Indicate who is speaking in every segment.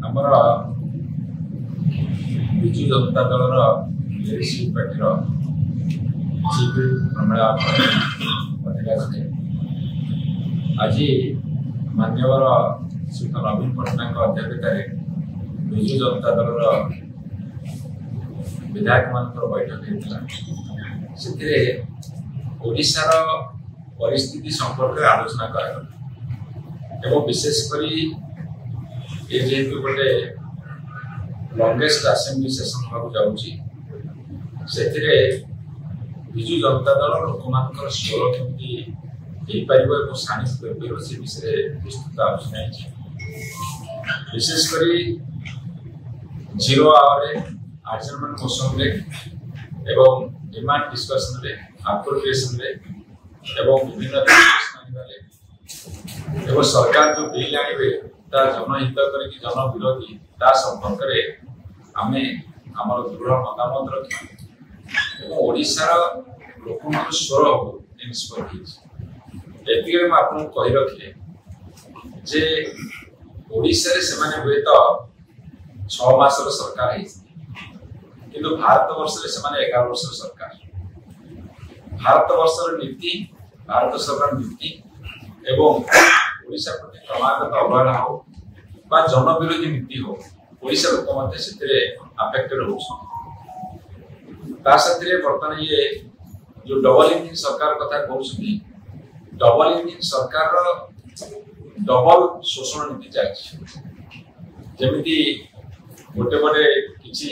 Speaker 1: आमर Biju Janata Dal party chief Pramila अधिकारी आज मान्यवर श्री नवीन पट्टनायक अध्यक्षता विजु जनता दल विधायक मान बैठक होता ओडिशार परिस्थिति संपर्क में आलोचना कर विशेषकर जेहेतु गोटे लंगेस्ट असेंबली सेशन होगा जाऊँगी विजु जनता दल लोक स्वर केमी शाणी से विषय विस्तृत आलोचना विशेषकर जीरो आवर आडजर्नमेंट मोशन एवं डिमांड डिस्कशन अप्रोप्रिएशन विभिन्न सरकार जो बिल आने जनहित जन विरोधी संपर्क में आमे आमर दृढ़ मतामत रखी ओडिशार लोक स्वर हो निष्पत्ति एतिके आपको कही रखे जे ओडिशा से माने हुए तो 6 मासर सरकार है किंतु भारत वर्ष से माने 11 वर्ष सरकार भारत वर्षर नीति भारत सरकार नीति एवं ओडिशा प्रति क्रमागत अवहेला हो बा जन विरोधी नीति हो ओडिशा लोक मध्य से अफेक्टेड हो बर्तमान ये जो डबल इंजिन सरकार कथा कहते डबल इंजिन सरकार डबल शोषण नीति चलती जमी गोटे पटे किसी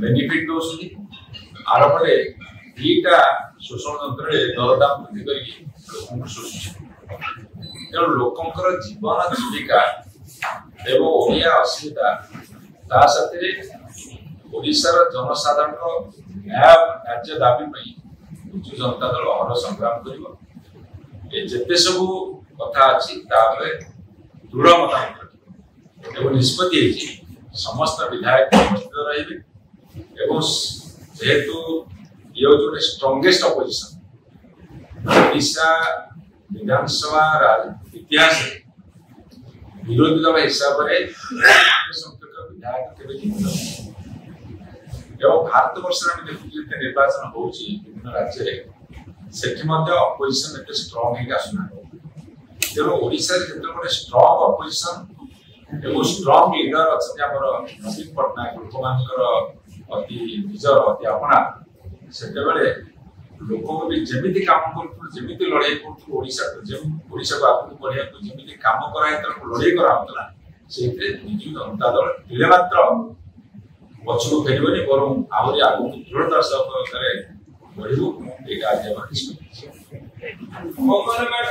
Speaker 1: बेनिफिट दौरान आर पटे दीटा शोषण तंत्र दरदाम वृद्धि कर शोषुच तेणु लोकंर जीवन जीविका एवं ओडिया असुविधा ता साथे ओडिशार जनसाधारण न्याय राज्य दाबी विजु जनता दल अहर संग्राम करते सबू कथा अच्छी दृढ़ मतामत रखिए निष्पत्ति समस्त विधायक उपस्थित रहे जेहेतु ये जो स्ट्रॉन्गेस्ट अपोजिशन ओडिशा विधानसभा इतिहास विरोधी दल हिसाब से संख्यक विधायक भारत वर्ष देखुचे निर्वाचन हो विभिन्न राज्य अपोजिशन एट स्ट्रॉन्ग आसुना तेणु ओडिशा जो गोटे स्ट्रॉन्ग अपोजिशन एवं स्ट्रॉन्ग लीडर अच्छा नवीन पट्टनायक लोक अति निजर अति अपना से लोक भी जमी काम करमी लड़ाई करशा को आगे बढ़िया जमी कम कराए लड़ाई कराला से विजु जनता दल टे मात्र पछक फेरबनी बर आहरी आगे दृढ़तार सह बढ़ू यहाँ